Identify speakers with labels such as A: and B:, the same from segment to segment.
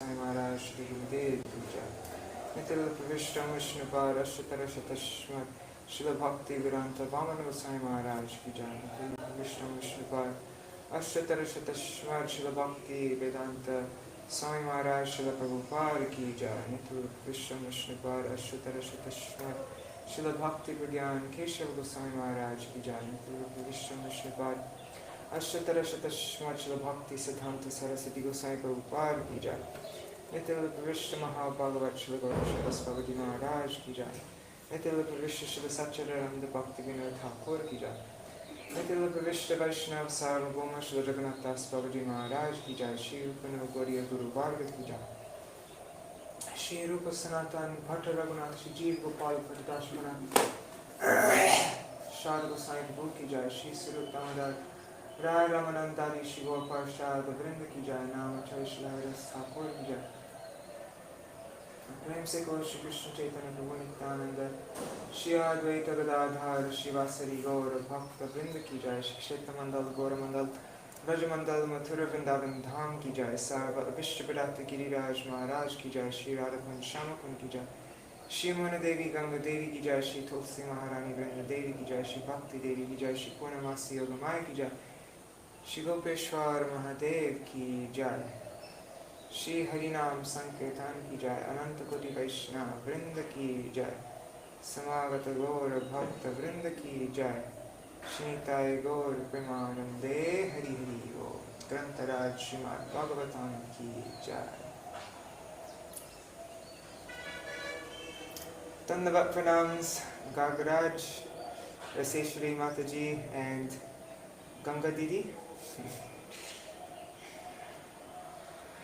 A: महाराज श्री गुरुदेव की जय। नितिल प्रविष्टम विष्णुपाद अष्टतरशतश्मत् शिल भक्ति विरांत वामन गोसाई महाराज की जय। नितिल प्रविष्टम विष्णुपाद अष्टतरशतश्मत् शिल भक्ति वेदांत स्वामी महाराज शिल प्रभुपाद की जय। नितिल प्रविष्टम विष्णुपाद अष्टतरशतश्मत् शिल भक्ति विज्ञान केशव गोसाई महाराज की जय। नितिल प्रविष्टम विष्णुपाद अष्टतरशतश्मत् शिल भक्ति सिद्धांत सरस्वती गोसाई प्रभुपाद की जय। नितिल प्रविष्ट महाभागवत शिल गौरव महाराज की जय। नितिल प्रविष्ट शिल सच्चिदानंद भक्ति विनोद ठाकुर की जय। नितिल प्रविष्ट वैष्णव सार्वभौम शिल जगन्नाथ दास बाबूजी महाराज की जय। श्री रूप गौरीय गुरु वर्ग की जय। श्री रूप सनातन भट्ट रघुनाथ श्री जीव गोपाल भट्टदास शारद गोसाई प्रभु की जय। श्री स्वरूप दामोदर राय रामानंदारी श्री गोपाल शारद वृंद की जय। नाम ठाकुर की जय। प्रेम से गौर श्री कृष्ण चैतन्य प्रभु नित्यानंद श्री अद्वैत गदाधर शिवासरी गौर भक्त वृंद की जय। श्री क्षेत्र मंडल गौर मंडल ब्रज मंडल मथुर वृंदावन धाम की जय। सर्व विश्व विराट गिरिराज महाराज की जय। श्री राधा कुंज श्याम कुंज की जय। श्री मोहन देवी गंगा देवी की जय। श्री तुलसी महारानी वृंद देवी की जय। श्री भक्ति देवी की जय। श्री पूर्णमासी योग माया की जय। श्री गोपेश्वर महादेव की जय। श्री हरिनाम संकीर्तन की जय। अनंत कोटि वैष्णव वृंद की जय। समागत गौर भक्त वृंद की जय। श्रीताय गौर प्रेमानंदे हरि हरि गो। ग्रंथराज श्रीमद्-Bhāgavatam की जय। Dandavat pranams Gagaraj, Raseshwari Mataji and Ganga Didi.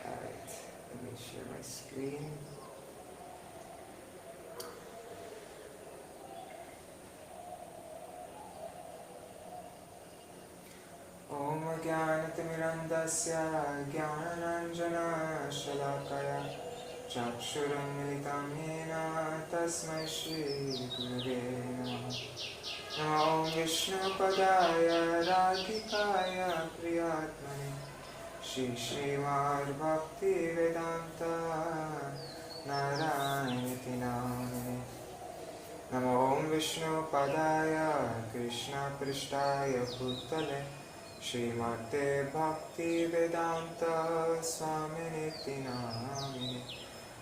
A: Alright, let me share my screen. Om Jnanatimirandasya Jnananjana Shalakaya Chakshuram Militam Yena Tasmai Shri Gurave Namah. Namo Om Vishnupadaya Radhikaya Priyatmane Shri Śrīmad-Bhāgavatam Narayana Namane. Namo Om Vishnupadaya Krishna Prishtaya Bhutale Śrīmate Bhakti Vedanta Swaminiti Namine.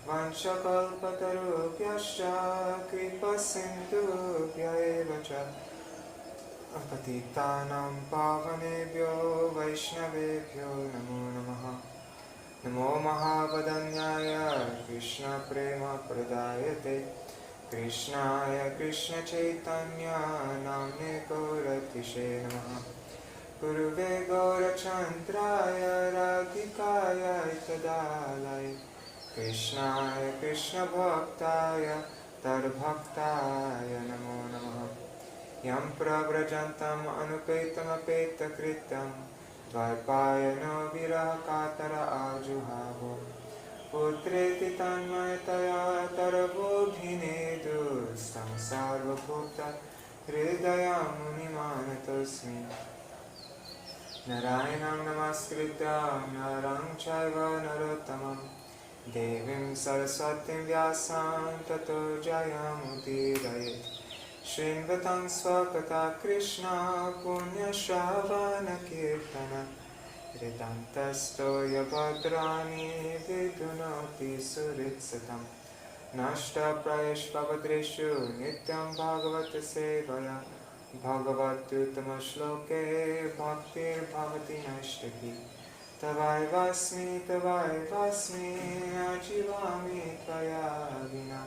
A: Vanchakalpatarubhyascha Kripa Sindhubhya eva cha Patitanam Pavanebhyo Vaishnavebhyo Namo Namaha. Namo Mahavadanyaya Krishna Prema Pradayate Krishnaya Krishna Chaitanya Namne Gauratishe Namaha. Guruve Gaurachandraya Radhikaya Itadalaya Krishnaya Krishna Bhaktaya Tarbhaktaya Namo Namaha. Yam Prabrajantam Anupaitam Apeta Kritam Dvaipayano Virahakatara Ajuhavo Putreti Tanmayataya Tarabodhinedu Stam Sarvabhuta Hridayam Munimanatosmi. Narayanam Namaskritam Narang Chaiva Narottamam Devim Saraswatim Vyasam Tato Jayamudirayet. Shrinvatang Swakata Krishna Punya Shravana Kirtana Ridantastoya Bhadrani Vidunoti Suritsatam. Nashta Prayesh Bhavadreshu Nityam Bhagavata Sevaya Bhagavatuttama Shloke Bhaktir Bhavati Nashtaki. Tavai Vasmi Ajivami Tvaya Vina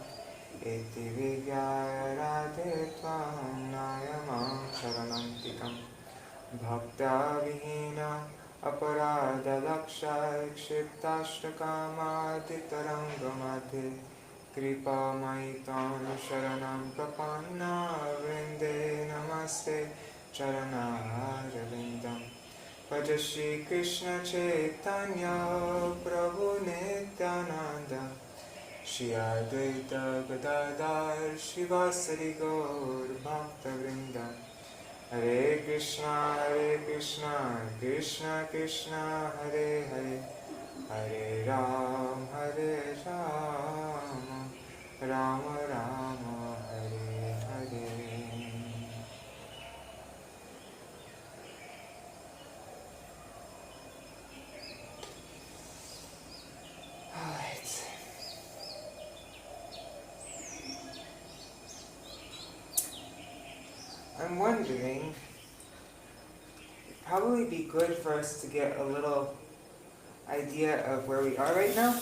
A: Eti Vigyaya Radhe Tvam Nayamam Sharanantikam. Bhakta Vihina Aparada Lakshaya Kshiptashtakamaaditarangamathi Kripa Maitam Sharanam Prapanna Vrinde Namaste Charanarvindam. Bhaja Shri Krishna Chaitanya Prabhu Nityananda Shri Advaita Gadadhar Shivasari Gaur Bhakta Vrinda. Hare Krishna Krishna Krishna Hare Hare Hare Ram, Rama Rama, Hare Hare. Alright. I'm wondering, it'd probably be good for us to get a little idea of where we are right now.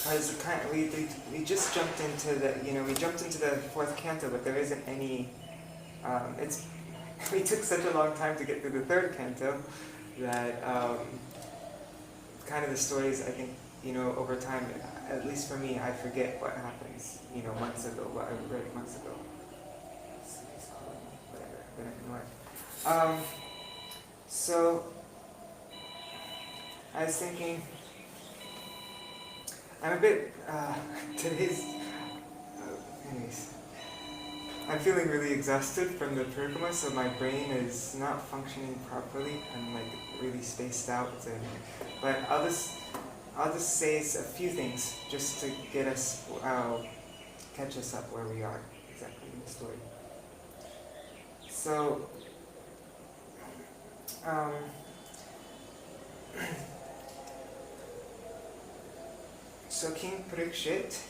A: Because we just jumped into the fourth canto, but there isn't any. We took such a long time to get through the third canto that kind of the stories, I think, over time, at least for me, I forget what happens, months ago, what I read months ago. Whatever, I'm gonna ignore it. So, I was thinking, I'm a bit, anyways, I'm feeling really exhausted from the parikrama, so my brain is not functioning properly. I'm like really spaced out, but I'll just say a few things just to get us, catch us up where we are exactly in the story. So, so King Parikshit,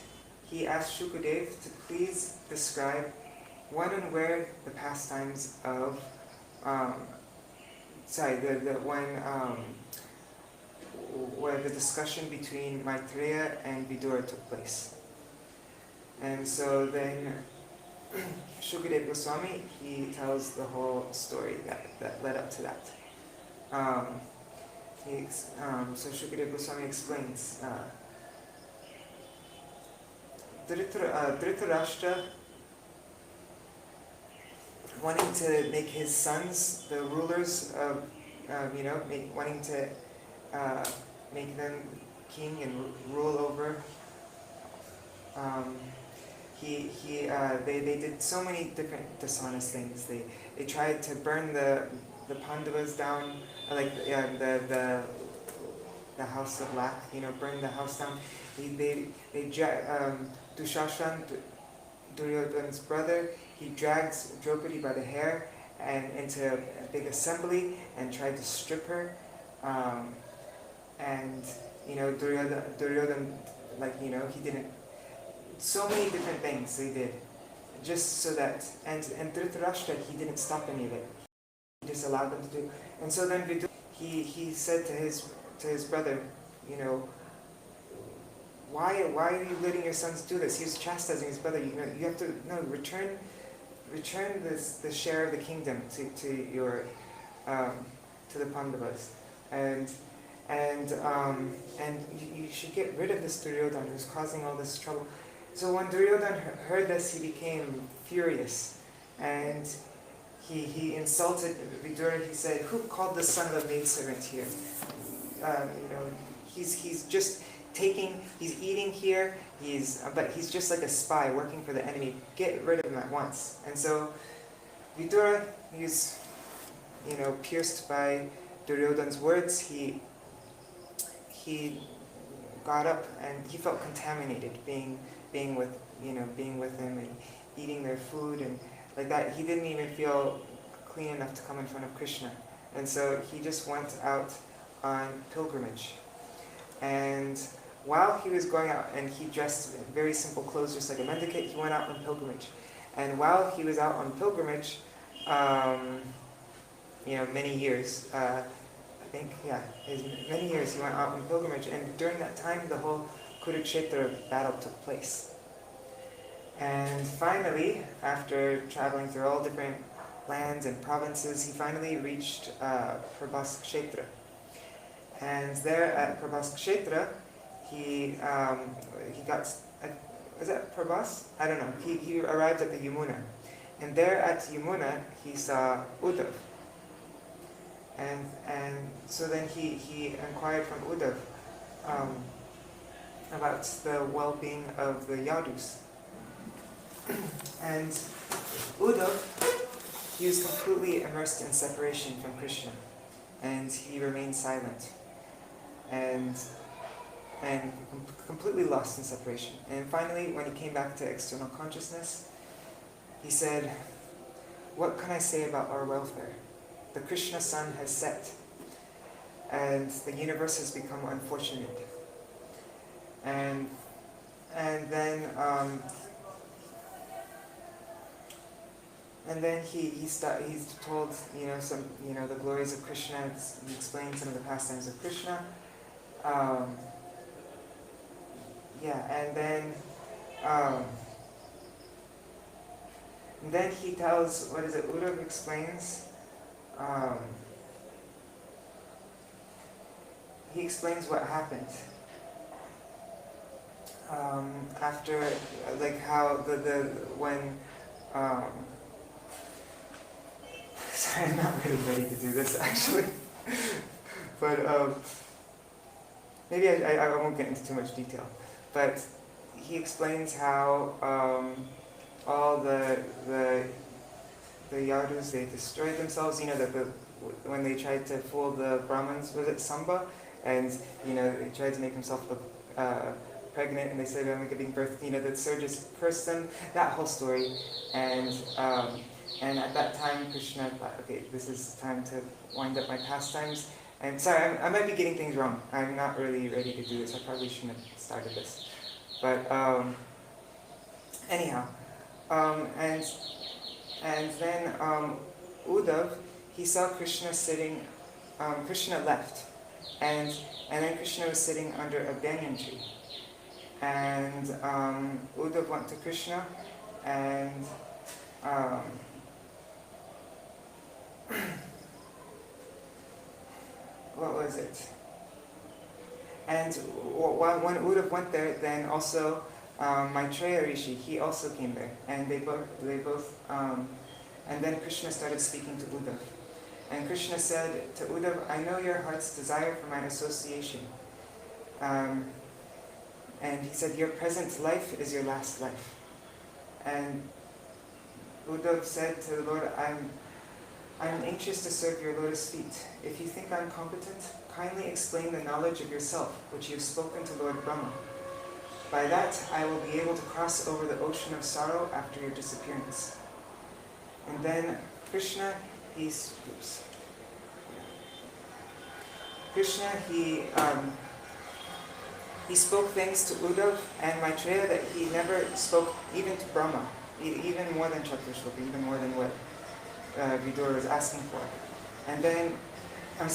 A: he asked Shukadev to please describe when and where the pastimes of, where the discussion between Maitreya and Vidura took place. And so then Shukadev Goswami, he tells the whole story that led up to that. So Shukadev Goswami explains, Dhritarashtra, wanting to make his sons the rulers of, wanting to make them king and rule over. They did so many different dishonest things. They tried to burn the Pandavas down, like the house of lack, burn the house down. Dushashan, Duryodhana's brother, he drags Draupadi by the hair and into a big assembly and tried to strip her. Duryodhana, he didn't. So many different things they did, just so that. And Dhritarashtra, he didn't stop any of it. He just allowed them to do. And so then Vidura, he said to his brother, why are you letting your sons do this? He was chastising his brother. You have to return the share of the kingdom to your to the Pandavas, and you should get rid of this Duryodhana who's causing all this trouble. So when Duryodhana heard this, he became furious, and he insulted Vidura. He said, "Who called the son of a maidservant here? He's just he's eating here, but he's just like a spy working for the enemy. Get rid of him at once." And so Vidura, he's pierced by Duryodhana's words. He got up and he felt contaminated being with him and eating their food and like that. He didn't even feel clean enough to come in front of Krishna, and so he just went out on pilgrimage. And while he was going out, and he dressed in very simple clothes, just like a mendicant, he went out on pilgrimage. And while he was out on pilgrimage, many years, many years he went out on pilgrimage, and during that time the whole Kurukshetra battle took place. And finally, after traveling through all different lands and provinces, he finally reached Prabhas Kshetra. And there at Prabhas Kshetra, he got, is that Prabhas? I don't know. He arrived at the Yamuna. And there at Yamuna, he saw Uddhav. And so then he inquired from Uddhav about the well-being of the Yadus. And Uddhav, he was completely immersed in separation from Krishna. and he remained silent, and completely lost in separation. And finally, when he came back to external consciousness, he said, "What can I say about our welfare? The Krishna sun has set, and the universe has become unfortunate." And then he told the glories of Krishna. He explained some of the pastimes of Krishna. And then he tells, Uddhava explains. He explains what happened after, how when. Sorry, I'm not really ready to do this actually, but maybe I won't get into too much detail. But he explains how all the Yadus, they destroyed themselves. When they tried to fool the Brahmins, was it Samba? And they tried to make himself look pregnant, and they said, "I'm giving birth." The surges cursed them. That whole story, and at that time, Krishna thought, "Okay, this is time to wind up my pastimes." And sorry, I might be getting things wrong. I'm not really ready to do this. I probably shouldn't have started this. But anyhow, and then Uddhava, he saw Krishna sitting. Krishna left, and then Krishna was sitting under a banyan tree. And Uddhava went to Krishna, and what was it? And when Uddhava went there, then also Maitreya Rishi, he also came there, and they both, and then Krishna started speaking to Uddhava. And Krishna said to Uddhava, "I know your heart's desire for my association." And he said, "Your present life is your last life." And Uddhava said to the Lord, I'm anxious to serve your lotus feet. If you think I'm competent, kindly explain the knowledge of yourself, which you have spoken to Lord Brahma. By that, I will be able to cross over the ocean of sorrow after your disappearance. And then Krishna, he spoke things to Uddhava and Maitreya that he never spoke even to Brahma, even more than Chaturshloka, even more than what Vidura was asking for. And then, what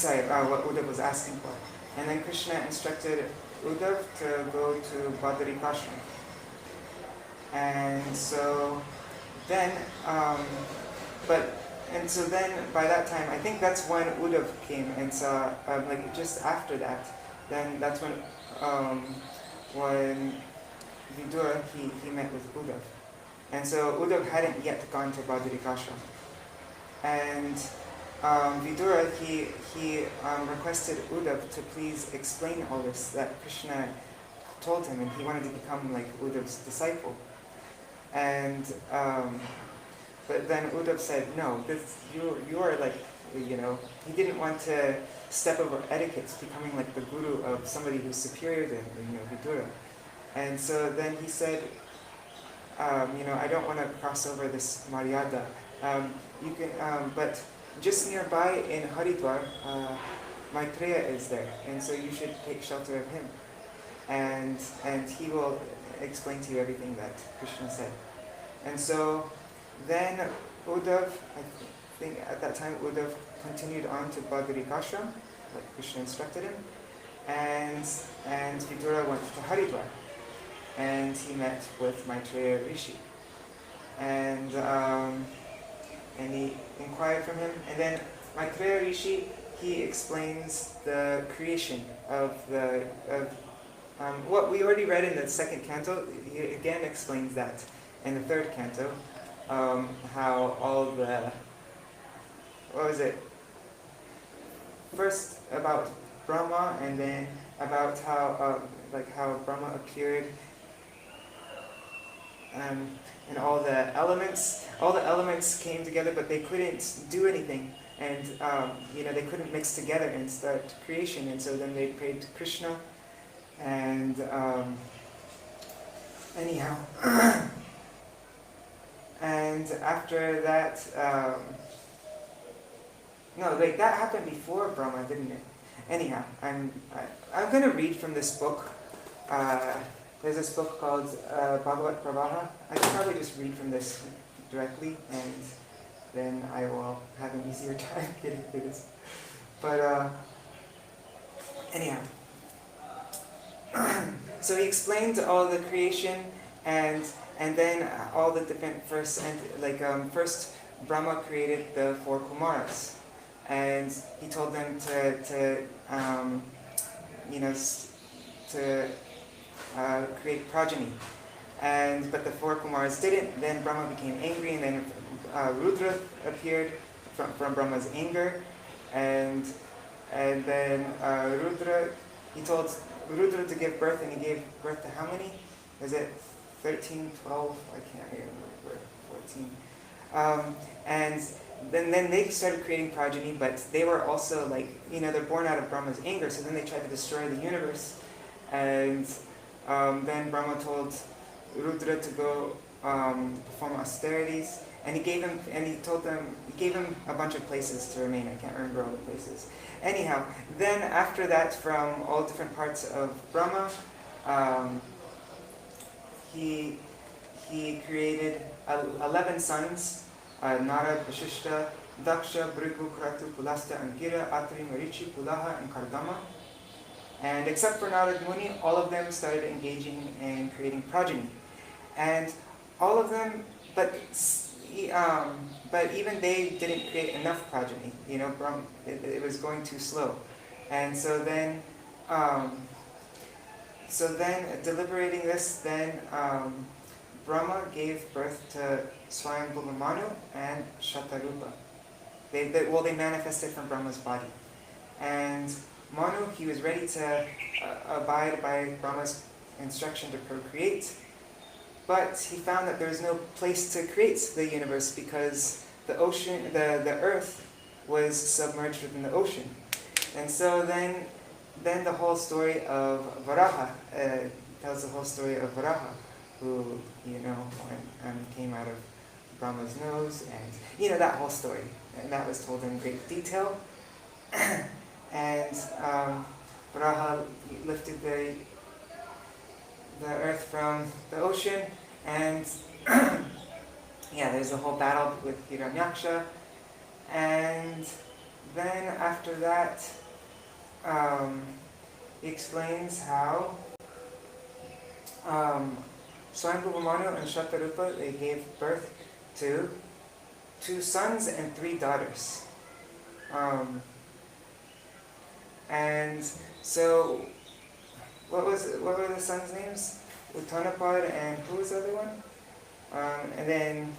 A: Uddhava was asking for. And then Krishna instructed Uddhava to go to Badarikashram. And so then, by that time, I think that's when Uddhava came and saw, just after that, then that's when Vidura, he met with Uddhava. And so Uddhava hadn't yet gone to Badarikashram. And Vidura, he requested Uddhava to please explain all this that Krishna told him, and he wanted to become like Uddhava's disciple. And but then Uddhava said, "No, you are like, he didn't want to step over etiquette, becoming like the guru of somebody who's superior than Vidura." And so then he said, "I don't want to cross over this Maryada. You can, but just nearby in Haridwar, Maitreya is there, and so you should take shelter of him, and he will explain to you everything that Krishna said." And so then Uddhava, I think at that time Uddhava continued on to Badarikashram, like Krishna instructed him, and Vidura went to Haridwar, and he met with Maitreya Rishi, and he inquired from him, and then Maitreya Rishi, he explains the creation of what we already read in the second canto. He again explains that in the third canto, how all the, what was it? First about Brahma, and then about how Brahma appeared, and all the elements came together, but they couldn't do anything and they couldn't mix together and start creation, and so then they prayed to Krishna, and anyhow, and after that, that happened before Brahma, didn't it? Anyhow, I'm going to read from this book. There's this book called Bhagavat Pravaha. I can probably just read from this directly, and then I will have an easier time getting through this. But anyhow, so he explained all the creation, and then all the different first Brahma created the 4 Kumaras, and he told them to create progeny, but the 4 Kumaras didn't. Then Brahma became angry, and then Rudra appeared from Brahma's anger, and then he told Rudra to give birth, and he gave birth to how many? Was it 13, 12? I can't remember. 14. And then they started creating progeny, but they were also they're born out of Brahma's anger, so then they tried to destroy the universe. And then Brahma told Rudra to go perform austerities, and he gave him a bunch of places to remain. I can't remember all the places. Anyhow, then after that, from all different parts of Brahma, he created 11 sons: Narad, Vashishta, Daksha, Bhrigu, Kratu, Pulasta, Angira, Atri, Marichi, Pulaha, and Kardama. And except for Narad Muni, all of them started engaging in creating progeny. And all of them, but even they didn't create enough progeny. It was going too slow. And so then deliberating this, then Brahma gave birth to Swayambhuva Manu and Shatarupa. They manifested from Brahma's body. And Manu, he was ready to abide by Brahma's instruction to procreate, but he found that there was no place to create the universe because the ocean, the earth, was submerged within the ocean. And so then the whole story of Varaha tells the whole story of Varaha, who came out of Brahma's nose, and that whole story, and that was told in great detail. And Varaha lifted the earth from the ocean, and there's a whole battle with Hiranyaksha, and then after that he explains how Swayambhuva Manu and Shatarupa, they gave birth to 2 sons and 3 daughters. And so, what were the sons' names? Uttanapad, and who was the other one? And then,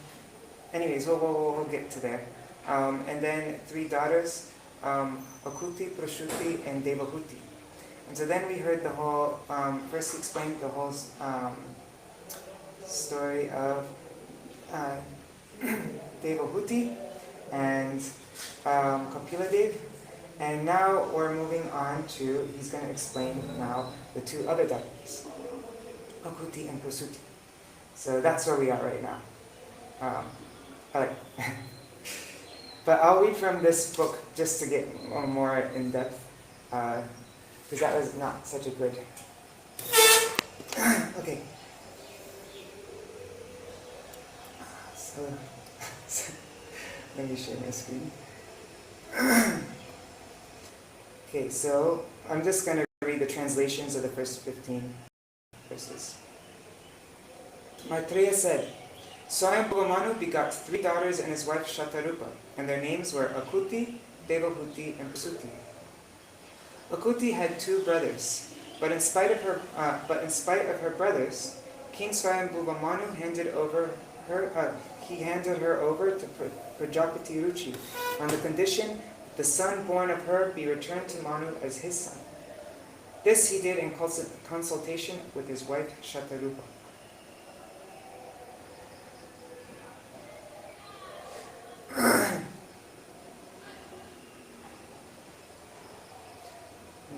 A: anyways, we'll get to there. And then 3 daughters, Akuti, Prashuti, and Devahuti. And so then we heard the whole, first he explained the whole story of Devahuti and Kapiladev. And now we're moving on to, he's going to explain now the 2 other daughters, Akuti and Prasuti. So that's where we are right now. Alright. But I'll read from this book just to get more in depth, because that was not such a good. Okay. So let me share my screen. Okay, so I'm just going to read the translations of the first 15 verses. Maitreya said, Swayambhuva Manu begot 3 daughters and his wife Shatarupa, and their names were Akuti, Devahuti, and Prasuti. Akuti had 2 brothers, but in spite of her brothers, King Swayambhuva Manu handed her over to Prajapati Ruchi on the condition the son born of her be returned to Manu as his son. This he did in consultation with his wife Shatarupa.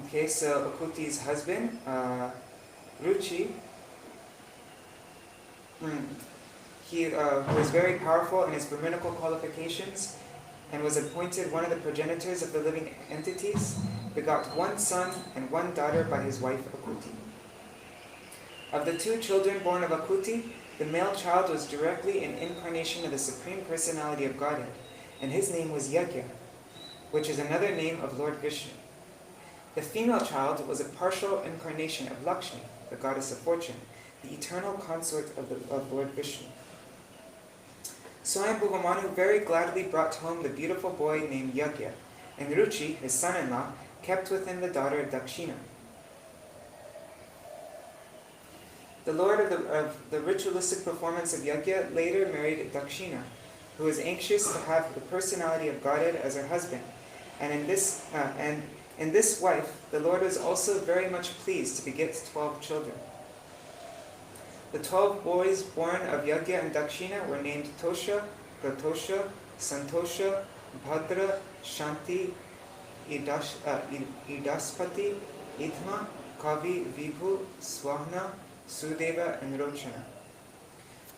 A: Okay, so Akuti's husband, Ruchi, he was very powerful in his Brahminical qualifications and was appointed one of the progenitors of the living entities, begot one son and one daughter by his wife Akuti. Of the two children born of Akuti, the male child was directly an incarnation of the Supreme Personality of Godhead, and his name was Yajna, which is another name of Lord Vishnu. The female child was a partial incarnation of Lakshmi, the goddess of fortune, the eternal consort of Lord Vishnu. Swayambhuva Manu very gladly brought home the beautiful boy named Yajna, and Ruchi, his son-in-law, kept with him the daughter Dakshina. The lord of the ritualistic performance of Yajna later married Dakshina, who was anxious to have the personality of Godhead as her husband, and in this wife the Lord was also very much pleased to beget 12 children. The 12 boys born of Yajna and Dakshina were named Tosha, Pratosha, Santosha, Bhadra, Shanti, Idaspati, Idma, Kavi, Vibhu, Swahna, Sudeva, and Rochana.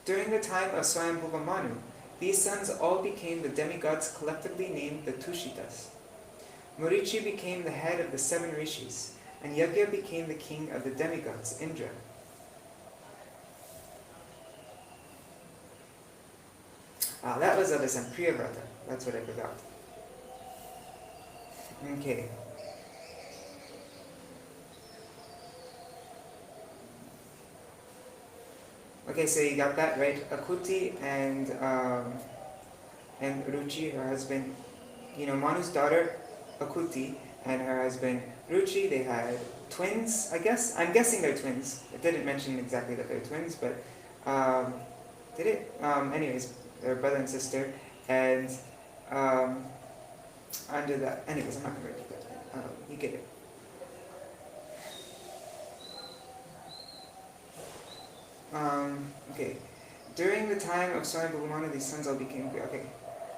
A: During the time of Swayambhuva Manu, these sons all became the demigods collectively named the Tushitas. Murichi became the head of the 7 rishis, and Yajna became the king of the demigods, Indra. That was of his son Priyavrata. That's what I forgot. Okay. Okay, so you got that right. Akuti and Ruchi, her husband, Manu's daughter Akuti and her husband Ruchi, they had twins, I guess. I'm guessing they're twins. It didn't mention exactly that they're twins, but did it? Anyways, they're brother and sister, and under that, anyways, I'm not going to repeat that. You get it. Okay. During the time of Swayambhuva Manu, these sons all became okay.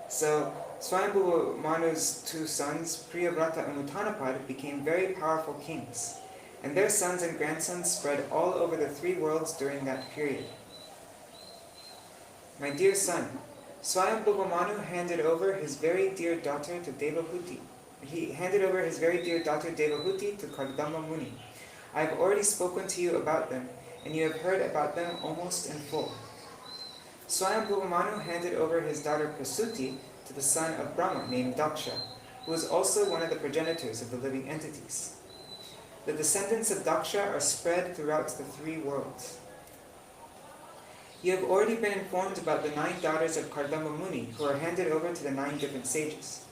A: So Swayambhuva Manu's 2 sons, Priyavrata and Uttanapad, became very powerful kings, and their sons and grandsons spread all over the 3 worlds during that period. My dear son, Swayambhuva Manu handed over his very dear daughter to Devahuti. He handed over his very dear daughter Devahuti to Kardama Muni. I have already spoken to you about them, and you have heard about them almost in full. Swayambhuva Manu handed over his daughter Prasuti to the son of Brahma named Daksha, who was also one of the progenitors of the living entities. The descendants of Daksha are spread throughout the 3 worlds. You have already been informed about the 9 daughters of Kardama Muni, who are handed over to the 9 different sages.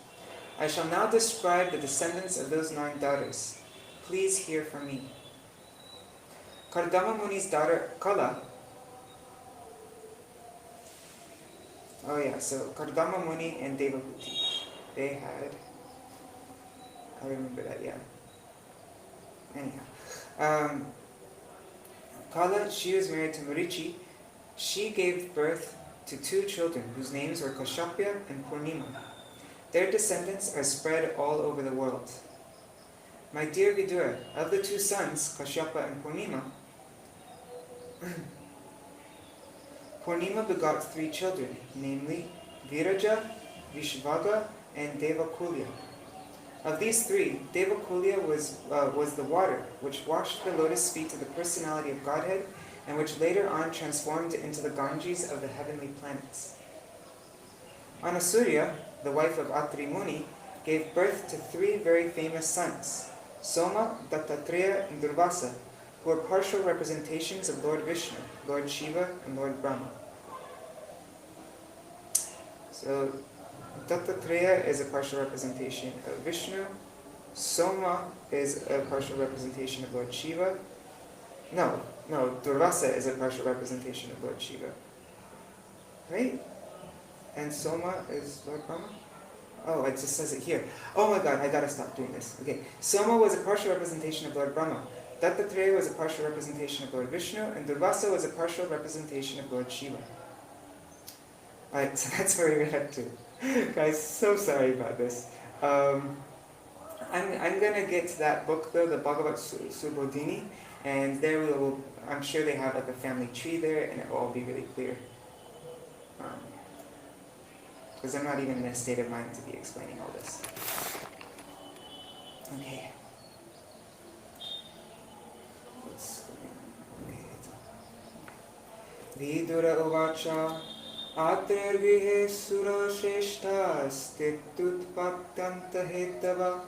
A: I shall now describe the descendants of those 9 daughters. Please hear from me. Kardama Muni's daughter Kala. So Kardama Muni and Devahuti. They had, I remember that, yeah. Anyhow. Kala, she was married to Murichi. She gave birth to 2 children whose names were Kashyapya and Purnima. Their descendants are spread all over the world. My dear Vidura, of the 2 sons, Kashyapa and Purnima, Purnima begot 3 children, namely Viraja, Vishvaga, and Devakulya. Of these 3, Devakulya was the water which washed the lotus feet of the personality of Godhead, and which later on transformed into the Ganges of the heavenly planets. Anasurya, the wife of Atri Muni, gave birth to 3 very famous sons, Soma, Dattatreya, and Durvasa, who are partial representations of Lord Vishnu, Lord Shiva, and Lord Brahma. So, Dattatreya is a partial representation of Vishnu, Soma is a partial representation of Lord Shiva. No, Durvasa is a partial representation of Lord Shiva. Right? And Soma is Lord Brahma? Oh, it just says it here. Oh my god, I gotta stop doing this. Okay, Soma was a partial representation of Lord Brahma. Dattatreya was a partial representation of Lord Vishnu, and Durvasa was a partial representation of Lord Shiva. Alright, so that's where we read up to. Guys, so sorry about this. I'm gonna get to that book though, the Bhagavat Subodhini, and there I'm sure they have like a family tree there, and it will all be really clear. Because I'm not even in a state of mind to be explaining all this. Okay. Vidura uvacha atrarvihe sura shreshta stitutpaktanta hetava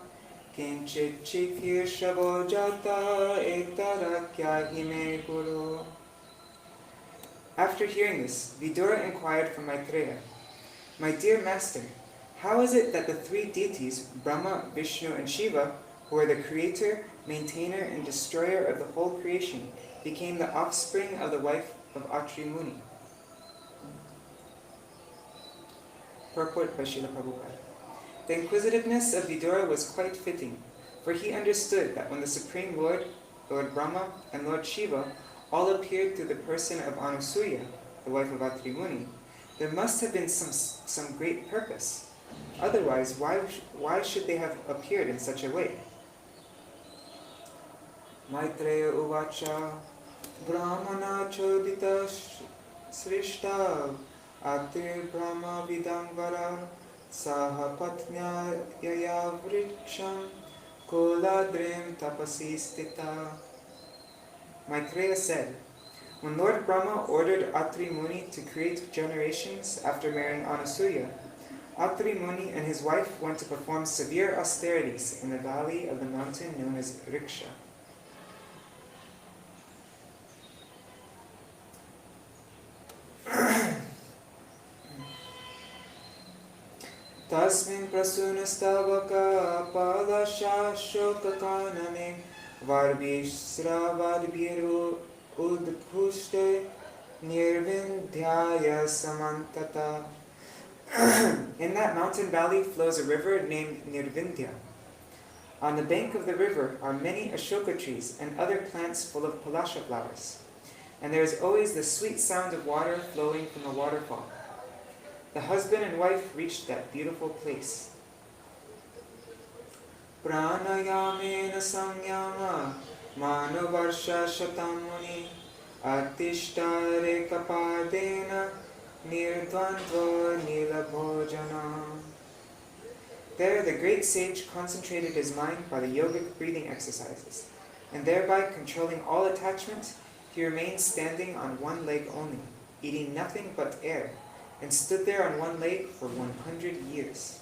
A: kinchit chikir shavo jata etarakya hime guru. After hearing this, Vidura inquired from Maitreya, "My dear master, how is it that the three deities, Brahma, Vishnu, and Shiva, who are the creator, maintainer, and destroyer of the whole creation, became the offspring of the wife of Atri Muni?" Purport by Srila Prabhupada. The inquisitiveness of Vidura was quite fitting, for he understood that when the Supreme Lord, Lord Brahma, and Lord Shiva all appeared through the person of Anusuya, the wife of Atri Muni, there must have been some great purpose. Otherwise, why should they have appeared in such a way? Maitreya uvacha brahmana chodita srishta atir brahma vidangvara saha patnya yaya vriksham koladrim tapasi stita. Maitreya said, when Lord Brahma ordered Atri Muni to create generations after marrying Anasuya, Atri Muni and his wife went to perform severe austerities in the valley of the mountain known as Riksha. Tasmin prasunastavaka palasha shokakaname varbishra varbhiru udpushte nirvindhyaya samantata. In that mountain valley flows a river named Nirvindya. On the bank of the river are many ashoka trees and other plants full of palasha flowers, and there is always the sweet sound of water flowing from the waterfall. The husband and wife reached that beautiful place. Pranayamena samyama manavarsha shatamuni atishtare kapadena nirdvandva nilabhojana. There the great sage concentrated his mind by the yogic breathing exercises, and thereby controlling all attachment, he remained standing on one leg only, eating nothing but air, and stood there on one leg for 100 years.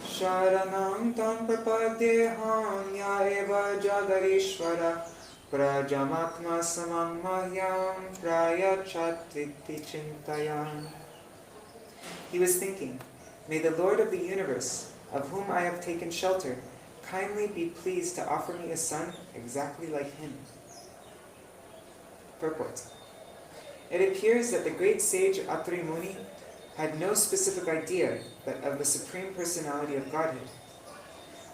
A: Sharanam tam prapadyeham ya eva jagarishvara prajamatma samam mahyam prayachatiti chintayam. He was thinking, may the Lord of the universe, of whom I have taken shelter, kindly be pleased to offer me a son exactly like him. Purport. It appears that the great sage Atri Muni had no specific idea of the Supreme Personality of Godhead.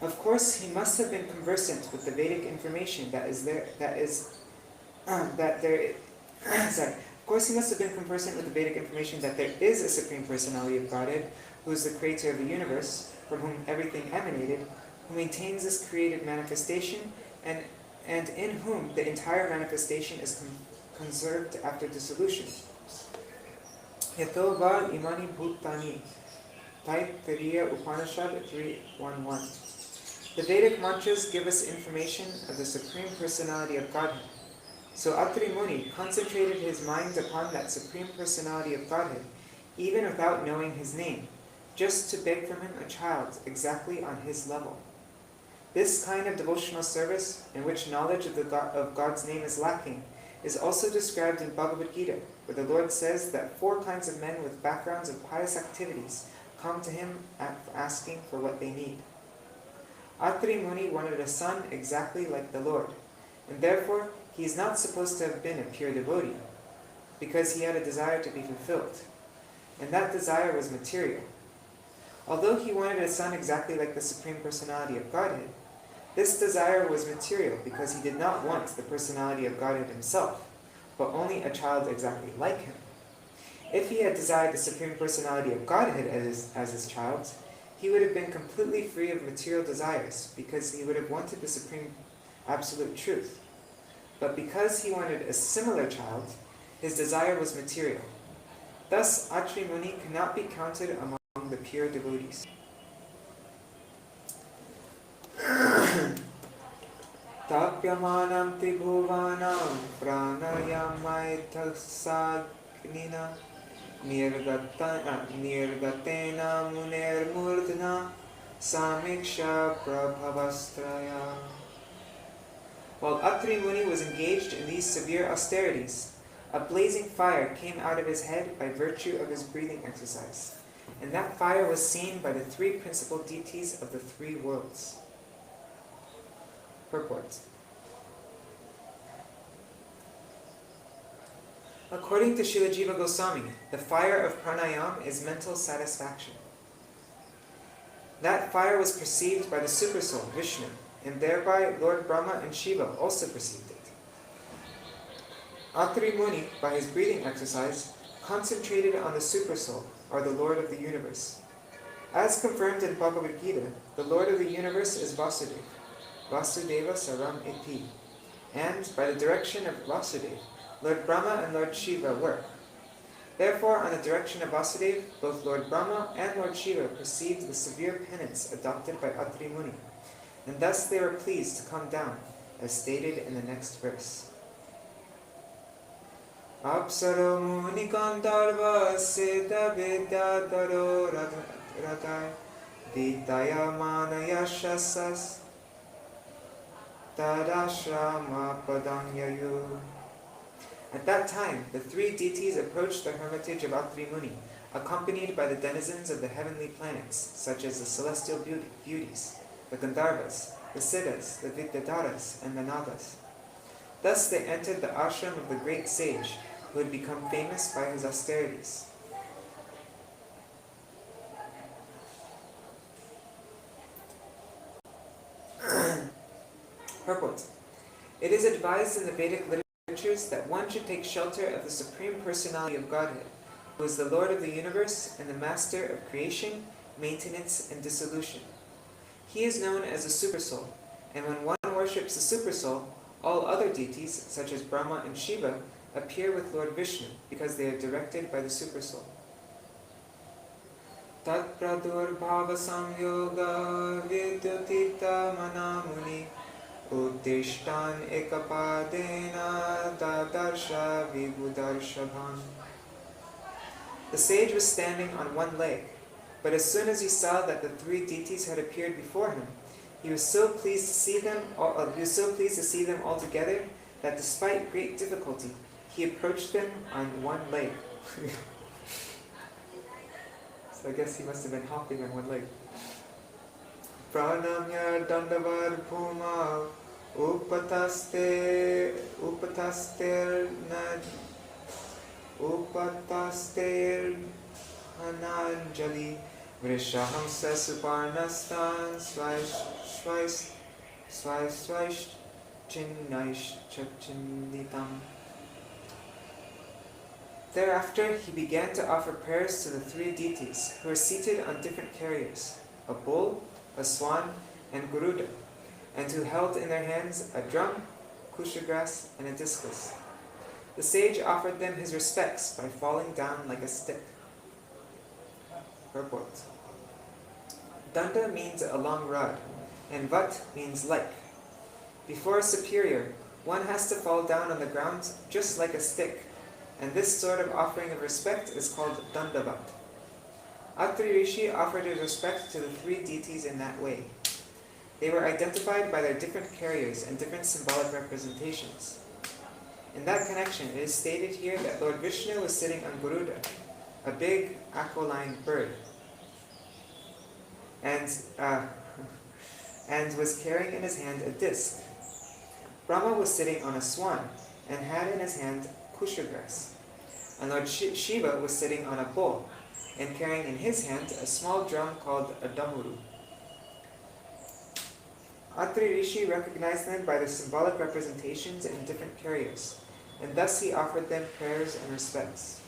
A: Of course, he must have been conversant with the Vedic information Of course, he must have been conversant with the Vedic information that there is a Supreme Personality of Godhead, who is the creator of the universe, from whom everything emanated, who maintains this created manifestation, and in whom the entire manifestation is conserved after dissolution. Yato va imani bhutani. Taittiriya Upanishad 3.1.1. The Vedic mantras give us information of the Supreme Personality of Godhead. So Atri Muni concentrated his mind upon that Supreme Personality of Godhead, even without knowing his name, just to beg from him a child exactly on his level. This kind of devotional service, in which knowledge of God's name is lacking, is also described in Bhagavad Gita, where the Lord says that 4 kinds of men with backgrounds of pious activities come to him asking for what they need. Atri Muni wanted a son exactly like the Lord, and therefore he is not supposed to have been a pure devotee, because he had a desire to be fulfilled, and that desire was material. Although he wanted a son exactly like the Supreme Personality of Godhead, this desire was material because he did not want the personality of Godhead himself, but only a child exactly like him. If he had desired the Supreme Personality of Godhead as his child, he would have been completely free of material desires, because he would have wanted the supreme absolute truth. But because he wanted a similar child, his desire was material. Thus, Atri Muni cannot be counted among the pure devotees. Tapyamanam tribhuvanam pranayamaitasagnina nirgatena muner murdna samiksha prabhavastraya. While Atri Muni was engaged in these severe austerities, a blazing fire came out of his head by virtue of his breathing exercise, and that fire was seen by the three principal deities of the three worlds. Purport. According to Srila Jiva Goswami, the fire of pranayam is mental satisfaction. That fire was perceived by the Supersoul, Vishnu, and thereby Lord Brahma and Shiva also perceived it. Atri Muni, by his breathing exercise, concentrated on the Supersoul, or the Lord of the Universe. As confirmed in Bhagavad Gita, the Lord of the Universe is Vasudeva, Vasudeva Saram Iti, and by the direction of Vasudeva, Lord Brahma and Lord Shiva work. Therefore, on the direction of Vasudeva, both Lord Brahma and Lord Shiva perceived the severe penance adopted by Atri Muni, and thus they were pleased to come down, as stated in the next verse. Apsaro muni kandarva siddha vidya daro radai vidaya manaya shasas tadashrama padangyayu. At that time, the three deities approached the hermitage of Atri Muni, accompanied by the denizens of the heavenly planets, such as the celestial beauties, the Gandharvas, the Siddhas, the Vidyadharas, and the Nagas. Thus they entered the ashram of the great sage, who had become famous by his austerities. Purport. It is advised in the Vedic literatures that one should take shelter of the Supreme Personality of Godhead, who is the Lord of the universe and the Master of creation, maintenance, and dissolution. He is known as the Supersoul, and when one worships the Supersoul, all other deities, such as Brahma and Shiva, appear with Lord Vishnu, because they are directed by the Supersoul. Tat pradurbhava samyoga vidyutita manamuni uddishtan ekapadena dadarsha vibhudarshabhan. The sage was standing on one leg, but as soon as he saw that the three deities had appeared before him, he was so pleased to see them all together that despite great difficulty, he approached them on one leg. So I guess he must have been hopping on one leg. Pranamya dandavar bhuma upataster hananjali vrishahamsa suparnastan swaish chinnaish chachinditam. Thereafter, he began to offer prayers to the three deities, who were seated on different carriers, a bull, a swan, and Garuda, and who held in their hands a drum, kushagrass, and a discus. The sage offered them his respects by falling down like a stick. Purport. Danda means a long rod, and vat means like. Before a superior, one has to fall down on the ground just like a stick, and this sort of offering of respect is called dandavat. Atri Rishi offered his respect to the three deities in that way. They were identified by their different carriers and different symbolic representations. In that connection, it is stated here that Lord Vishnu was sitting on Garuda, a big aquiline bird, and was carrying in his hand a disc. Brahma was sitting on a swan and had in his hand kushagrass, and Lord Shiva was sitting on a bull and carrying in his hand a small drum called a damuru. Atri Rishi recognized them by their symbolic representations and different carriers, and thus he offered them prayers and respects.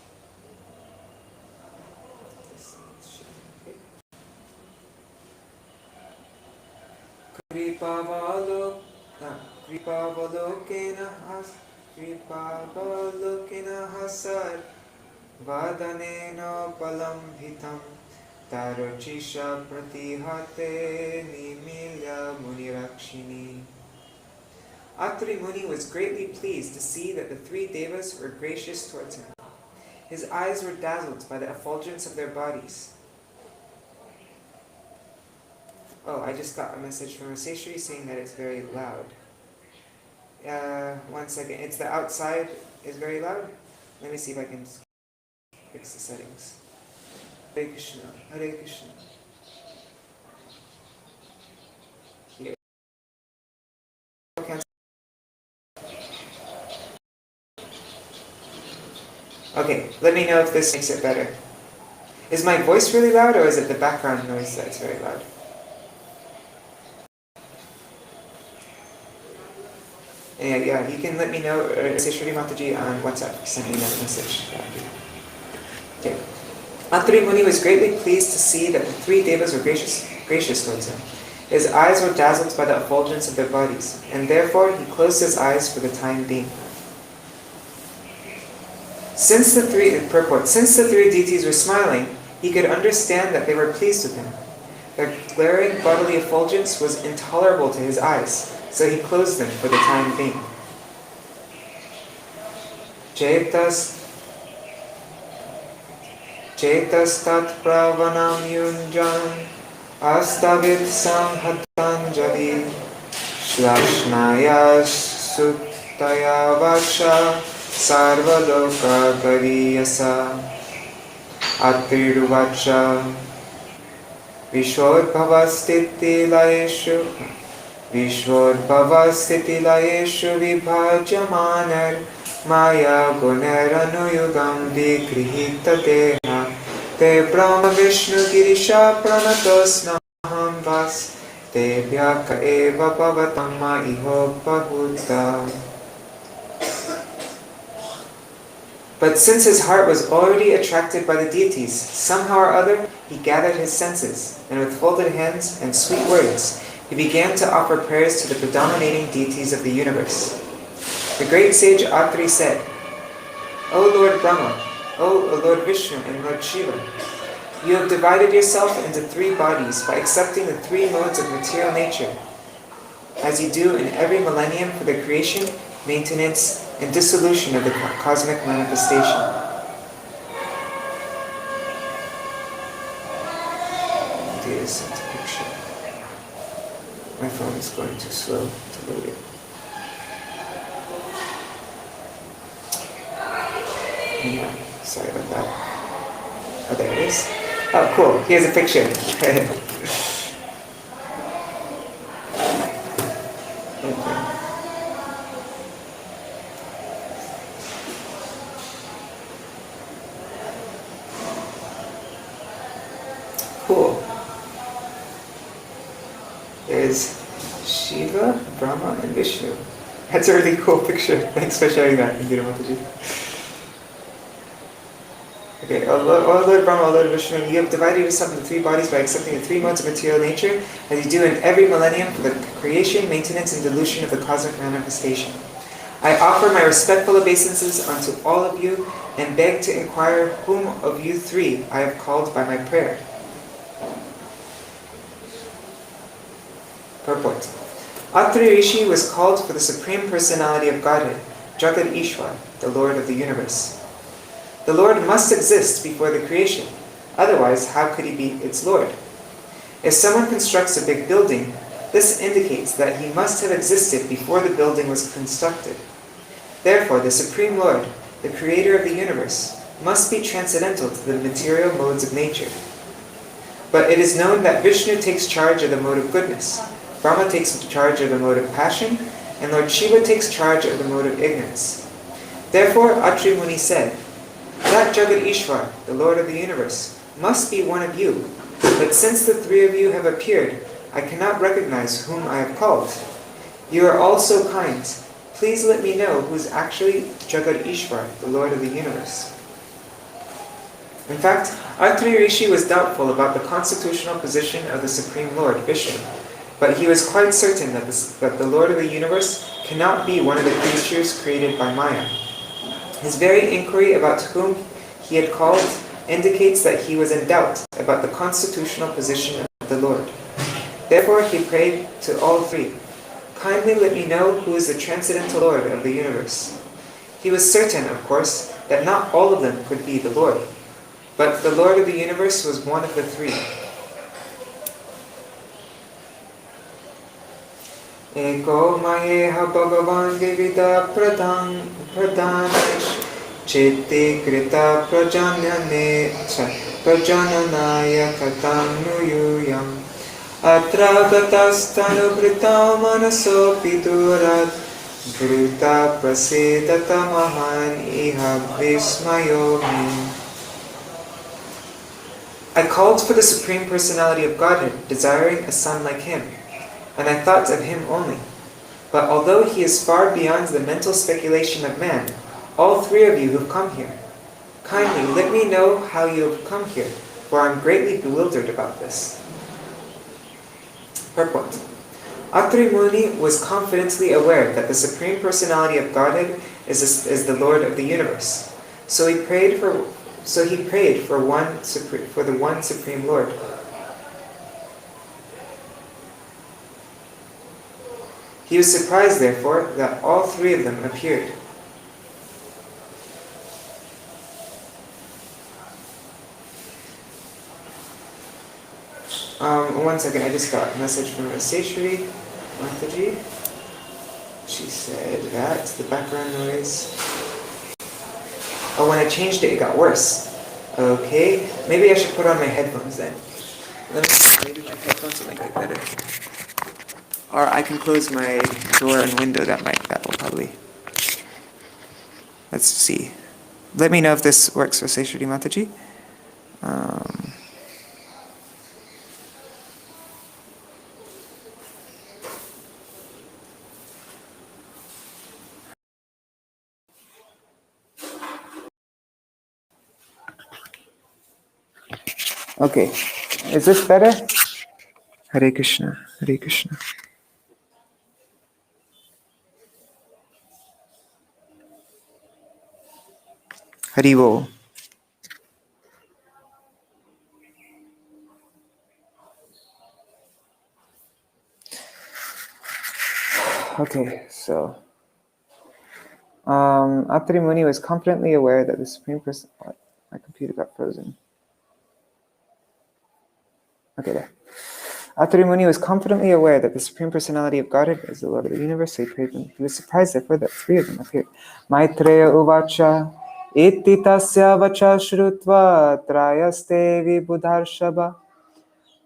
A: Kripavalokena hasar vadanena palambitam tarochisha pratihate nimilya munirakshini. Atri Muni was greatly pleased to see that the three devas were gracious towards him. His eyes were dazzled by the effulgence of their bodies. Oh, I just got a message from Raseshri saying that it's very loud. 1 second. It's the outside is very loud. Let me see if I can fix the settings. Hare Krishna. Hare Krishna. Here. Okay, let me know if this makes it better. Is my voice really loud, or is it the background noise that's very loud? Yeah, you can let me know, say Shri Mataji on WhatsApp, send me that message. Okay. Atri Muni was greatly pleased to see that the three devas were gracious towards him. His eyes were dazzled by the effulgence of their bodies, and therefore he closed his eyes for the time being. Since the three deities were smiling, he could understand that they were pleased with him. Their glaring bodily effulgence was intolerable to his eyes, so he closed them for the time being. Chetas tat pravanam yunjan astavit samhatanjali slashnaya suttaya vaksha sarvaloka gariyasa atriruvacha Vishvodbhavastitilayeshu vibhajamanar maya gunaranuyugam vigrihita deha te brahma vishnu girisha pranatosnaham vas te vyaka eva bhavatamma iho bhahuta. But since his heart was already attracted by the deities, somehow or other he gathered his senses, and with folded hands and sweet words, he began to offer prayers to the predominating deities of the universe. The great sage Atri said, O Lord Brahma, O Lord Vishnu and Lord Shiva, you have divided yourself into three bodies by accepting the three modes of material nature, as you do in every millennium for the creation, maintenance, and dissolution of the cosmic manifestation. My phone is going too slow to load it. Yeah, sorry about that. Oh, there it is. Oh, cool. Here's a picture. Okay. Cool. There's Shiva, Brahma, and Vishnu. That's a really cool picture. Thanks for sharing that, Indira Mataji. Okay, O Lord Brahma, O Lord Vishnu, you have divided yourself into three bodies by accepting the three modes of material nature, as you do in every millennium for the creation, maintenance, and dilution of the cosmic manifestation. I offer my respectful obeisances unto all of you, and beg to inquire whom of you three I have called by my prayer. Purport. Atri Rishi was called for the Supreme Personality of Godhead, Jagat Ishwar, the Lord of the universe. The Lord must exist before the creation, otherwise how could he be its Lord? If someone constructs a big building, this indicates that he must have existed before the building was constructed. Therefore, the Supreme Lord, the Creator of the universe, must be transcendental to the material modes of nature. But it is known that Vishnu takes charge of the mode of goodness, Brahma takes charge of the mode of passion, and Lord Shiva takes charge of the mode of ignorance. Therefore, Atri Muni said, that Jagat Ishwar, the Lord of the universe, must be one of you, but since the three of you have appeared, I cannot recognize whom I have called. You are all so kind. Please let me know who is actually Jagat Ishwar, the Lord of the universe. In fact, Atri Rishi was doubtful about the constitutional position of the Supreme Lord, Vishnu. But he was quite certain that the Lord of the universe cannot be one of the creatures created by Maya. His very inquiry about whom he had called indicates that he was in doubt about the constitutional position of the Lord. Therefore he prayed to all three, "Kindly let me know who is the transcendental Lord of the universe." He was certain, of course, that not all of them could be the Lord, but the Lord of the universe was one of the three. Eko mayeha bhagavan vivida pradanish chitti krita prajananaya katam nuyuyam atra gatastanu krita manaso pidurat Gruta prasedata mahan iha vismayomi. I called for the Supreme Personality of Godhead, desiring a son like him, and I thought of him only. But although he is far beyond the mental speculation of man, all three of you have come here. Kindly let me know how you have come here, for I am greatly bewildered about this. Purport. Atri Muni was confidently aware that the Supreme Personality of Godhead is the Lord of the universe. So he prayed for the one Supreme Lord. He was surprised, therefore, that all three of them appeared. One second, I just got a message from Seshri Mataji. She said that the background noise. Oh, when I changed it, it got worse. Okay, maybe I should put on my headphones then. Maybe my headphones will make it better. Or I can close my door and window. That will probably. Let's see. Let me know if this works for Seshri Mataji. Okay, is this better? Hare Krishna, Hare Krishna. Hari Bol. Okay, so Atri Muni was confidently aware that the Supreme Person. What? My computer got frozen. Okay, there. Atri Muni was confidently aware that the Supreme Personality of Godhead is the Lord of the universe, so he prayed them. He was surprised, therefore, that three of them appeared. Maitreya uvacha iti tasya vacha shrutva trayaste vibudharshava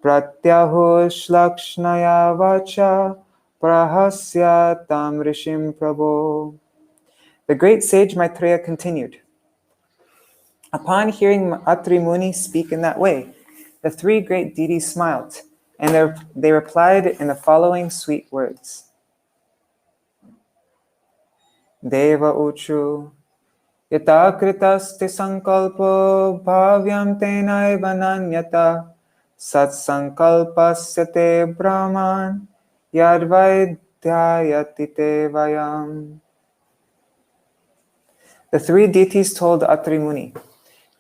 A: pratyahush lakshnaya vacha prahasya tam rishim prabho. The great sage Maitreya continued. Upon hearing Atri Muni speak in that way, the three great deities smiled, and they replied in the following sweet words. Deva uchu yata kritaste sankalpo bhavyam tenaiva nanyata sat sankalpasya te brahman yadvaidhyayati te vayam. The three deities told Atri Muni,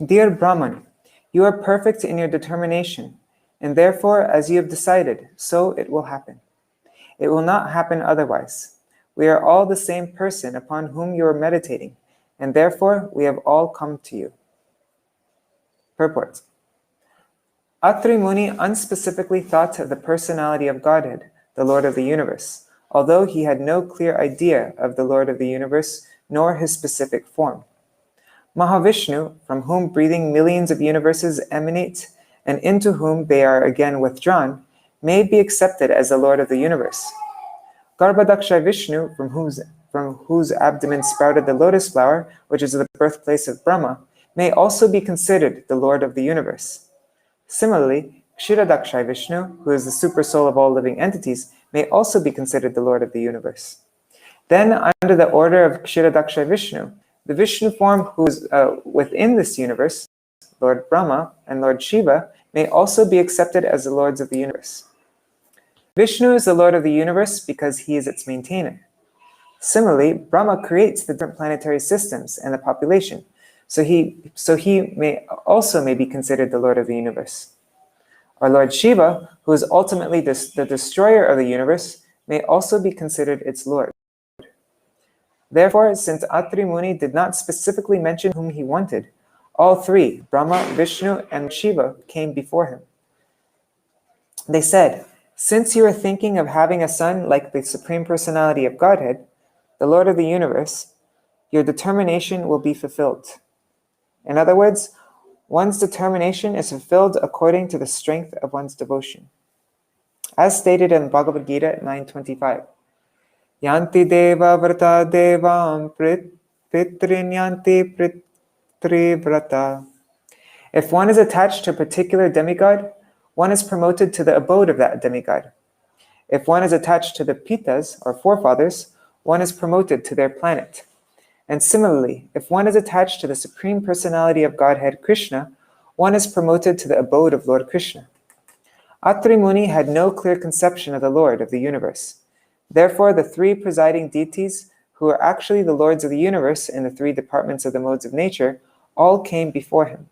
A: Dear Brahman, you are perfect in your determination, and therefore, as you have decided, so it will happen. It will not happen otherwise. We are all the same person upon whom you are meditating, and therefore we have all come to you. Purport. Atri Muni unspecifically thought of the personality of Godhead, the Lord of the universe, although he had no clear idea of the Lord of the universe nor his specific form. Mahavishnu, from whom breathing millions of universes emanate and into whom they are again withdrawn, may be accepted as the Lord of the universe. Garbhadakshay Vishnu, from whose abdomen sprouted the lotus flower, which is the birthplace of Brahma, may also be considered the Lord of the universe. Similarly, Kshiradakshai Vishnu, who is the supersoul of all living entities, may also be considered the Lord of the universe. Then, under the order of Kshiradakshai Vishnu, the Vishnu form who is within this universe, Lord Brahma and Lord Shiva, may also be accepted as the lords of the universe. Vishnu is the Lord of the universe because he is its maintainer. Similarly, Brahma creates the different planetary systems and the population, so he may be considered the Lord of the universe. Our Lord Shiva, who is ultimately the destroyer of the universe, may also be considered its Lord. Therefore, since Atri Muni did not specifically mention whom he wanted, all three, Brahma, Vishnu, and Shiva, came before him. They said, "Since you are thinking of having a son like the Supreme Personality of Godhead, the Lord of the universe, your determination will be fulfilled." In other words, one's determination is fulfilled according to the strength of one's devotion. As stated in Bhagavad Gita 9:25, Yanti deva vrata devam pitrinyanti pritrivrata. If one is attached to a particular demigod, one is promoted to the abode of that demigod. If one is attached to the pitas, or forefathers, one is promoted to their planet. And similarly, if one is attached to the Supreme Personality of Godhead, Krishna, one is promoted to the abode of Lord Krishna. Atri Muni had no clear conception of the Lord of the universe. Therefore, the three presiding deities, who are actually the lords of the universe in the three departments of the modes of nature, all came before him.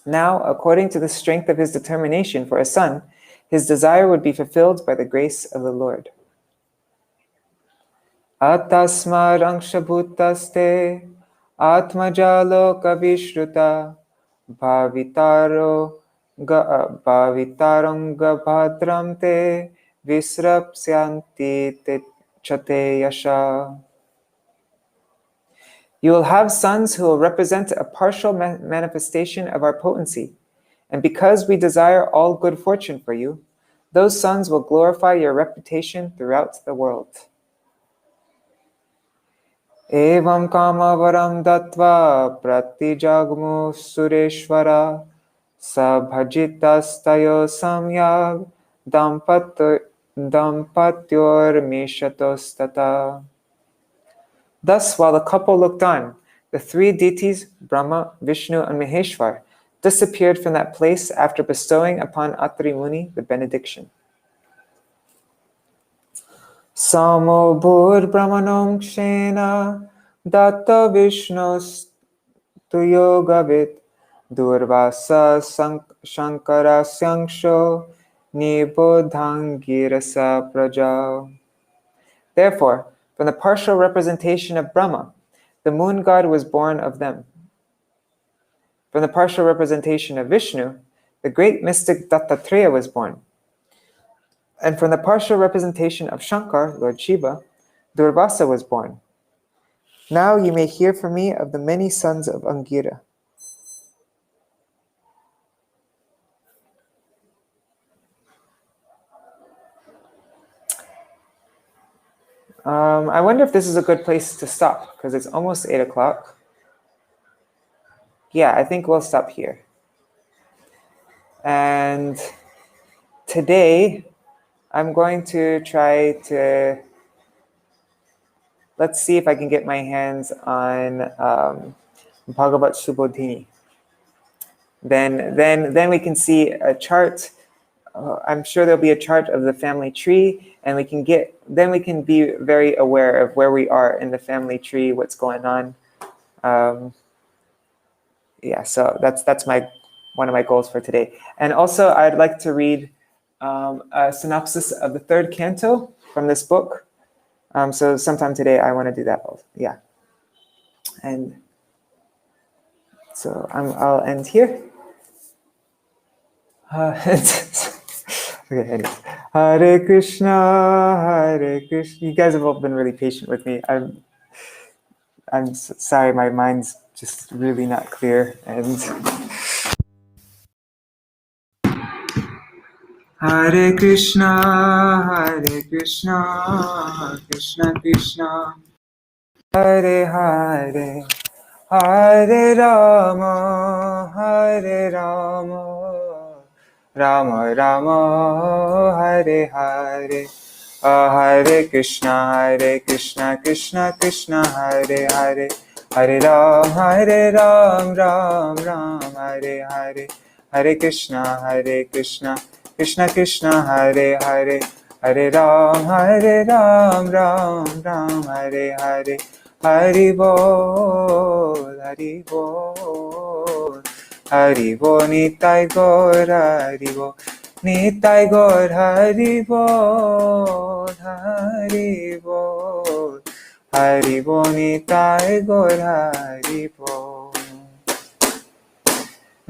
A: Now, according to the strength of his determination for a son, his desire would be fulfilled by the grace of the Lord. Atasmad angshabhutaste atmajalo kavishruta bhavitaranga bhadram te visrapsyanti chate yasha. You will have sons who will represent a partial manifestation of our potency, and because we desire all good fortune for you, those sons will glorify your reputation throughout the world. Evam kama varam datva pratijagmu sureshvara sabhajitastayo samyag dampatyor meshatostata. Thus, while the couple looked on, the three deities, Brahma, Vishnu, and Maheshwar, disappeared from that place after bestowing upon Atri Muni the benediction. Samo bhur brahmanom kshena datta vishnos tu yogavit durvasa shankara syanksho nibodhangirasa praja. Therefore, from the partial representation of Brahma, the moon god was born of them. From the partial representation of Vishnu, the great mystic Dattatreya was born. And from the partial representation of Shankar, Lord Shiva, Durvasa was born. Now you may hear from me of the many sons of Angira. I wonder if this is a good place to stop, because it's almost 8 o'clock. Yeah, I think we'll stop here. And today, I'm going to try to, let's see if I can get my hands on Bhagavat Subodhini. Then we can see a chart. I'm sure there'll be a chart of the family tree, and we can be very aware of where we are in the family tree, what's going on. Yeah, so that's one of my goals for today. And also, I'd like to read a synopsis of the 3rd canto from this book. So sometime today, I want to do that. Yeah, and so I'll end here. Okay, anyways. Hare Krishna, Hare Krishna. You guys have all been really patient with me. I'm sorry, my mind's just really not clear. And Hare Krishna, Hare Krishna, Krishna Krishna, Hare Hare, Hare Rama, Hare Rama, Rama Rama, Hare Hare, Hare Krishna, Krishna Krishna, Hare Hare, Hare Ram, Ram Ram, Hare Hare, Hare Krishna, Krishna Krishna Krishna Hare Hare, Hare Ram, Ram Ram, Hare Hare, Hari Bol, Hari Bol, Hari Bol, Nitai Gaur, Hari Bol, Nitai Gaur, Hari Bol, Hari Bol, Hari Bol, Nitai Gaur, Hari Bol.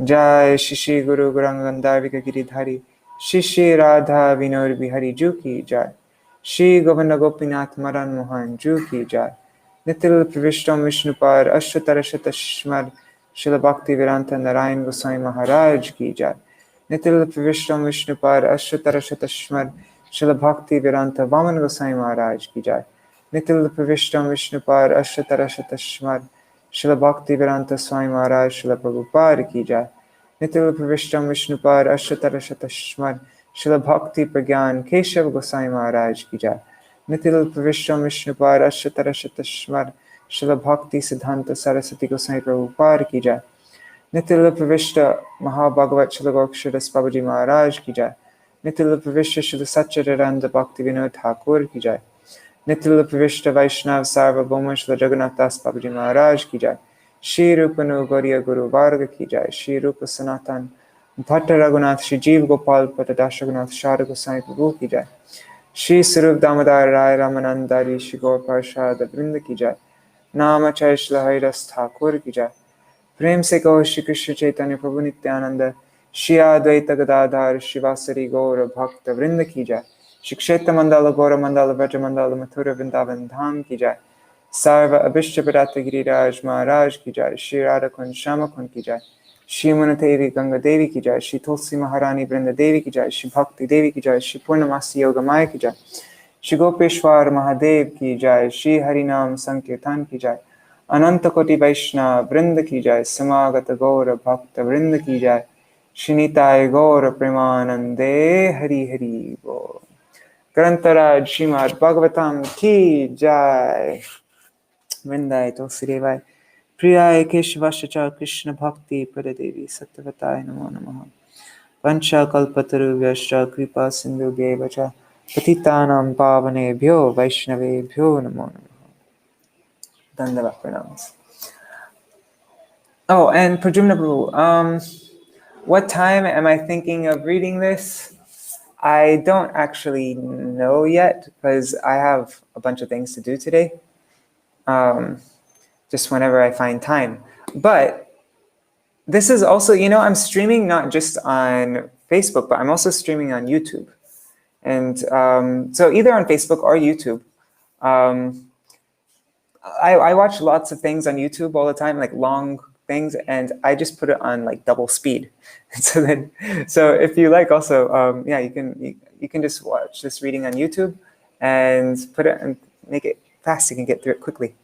A: Jai Shri Guru Gauranga Giridhari, Shri Radha Vinod Bihari Ju ki Jai, Shri Govinda Gopinath Madan Mohan Ju ki Jai, Nitil Pravishtam Vishnupad Ashtatarashatashmad Srila Bhakti Vedanta Narayan Goswami Maharaj ki Jai, Nitil Pravishtam Vishnupad Ashtatarashatashmad Srila Bhakti Vedanta Vaman Goswami Maharaj ki Jai, Nitil Pravishtam Vishnupad Ashtatarashatashmad Srila Bhakti Vedanta Swami Maharaj Srila Prabhupada ki Jai, Nitil Pravishtam Vishnupad Ashtatarashatashmad Srila Bhakti Pragyan Keshav Goswami Maharaj ki Jai, Nitil Pravishtam Vishnupad Ashtatarashatashmad Srila Bhakti Siddhanta Saraswati Goswami Prabhupada ki Jai, Nitil Pravishta Mahabhagavat Srila Gokshara Babaji Maharaj ki Jai, Nitil Pravishta Srila Satchidananda Bhakti Vinod Thakur ki Jai, Nitil Pravishta Vaishnav Sarvabhauma Srila Jagannath Das Babaji Maharaj ki Jai, Shri Rupanu Gauriya Guru Varga ki Jai, Shri Rupa Sanatan Bhatta Raghunath Shri Jeev Gopal Pata Dashraghunath Shara Goswami Prabhu ki Jai, Shri Sarup Damodar Rai Ramanandari Shri Gaur Parshad Vrinda ki Jai, Namachay Shri Haridas Thakur ki Jai, Prem se kaho Shri Krishna Chaitanya Prabhu Nityananda, Shri Advaita Gadadhar Shivasari Gaura Bhakta Vrinda ki Jai, Shri Kshetra Mandala Gaura Mandala Vraja Mandala Mathura Vrindavan Dham ki Jai, Sarva Abhishta Bharata Giriraj Maharaj ki Jai, Shri Radha Kund Shama Kund ki Jai, Shri Munadevi Ganga Devi ki Jai, Shri Tulsi Maharani Vrinda Devi ki Jai, Shri Bhakti Devi ki Jai, Shri Purnamasi Yoga Maya ki Jai, Shri Gopeshwar Mahadev ki Jai, Shri Harinam Sankirtan ki Jai, Ananta Koti Vaishnava Vrinda ki Jai, Samagata Gaura Bhakta Vrinda ki Jai, Shinitai Gaura Premanande Hari Hari Bol. Grantaraj Śrīmad-Bhāgavatam ki Jai. Vrindai Tulsi Devai. Priyai Keshavasacha Krishna Bhakti Pradadevi Sattvatai Namo Namaha. Vancha Kalpatarubhyascha Kripa Sindhubhyeva cha Patitanam Pavanebhyo Vaishnavebhyo Namo Namaha. Dandavat pranams. Oh, and Pradyumna Prabhu, what time am I thinking of reading this? I don't actually know yet because I have a bunch of things to do today. Just whenever I find time. But this is also, I'm streaming not just on Facebook, but I'm also streaming on YouTube. And so either on Facebook or YouTube. I watch lots of things on YouTube all the time, like long things, and I just put it on like double speed. So if you like also, yeah, you can just watch this reading on YouTube and put it and make it fast. You can get through it quickly.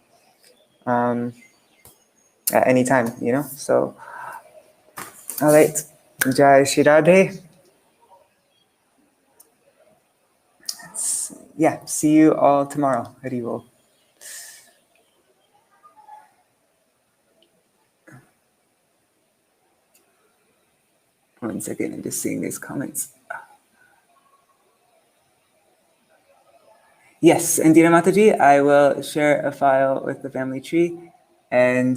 A: At any time, so all right, Jai Shri Radhe. Yeah, see you all tomorrow. Hari Bol. One second, I'm just seeing these comments. Yes, and Dina Mataji, I will share a file with the family tree. And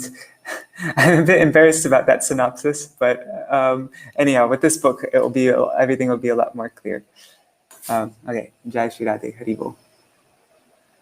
A: I'm a bit embarrassed about that synopsis, but anyhow, with this book, everything will be a lot more clear. Okay, Jai Shri Radhe, Hari Bol.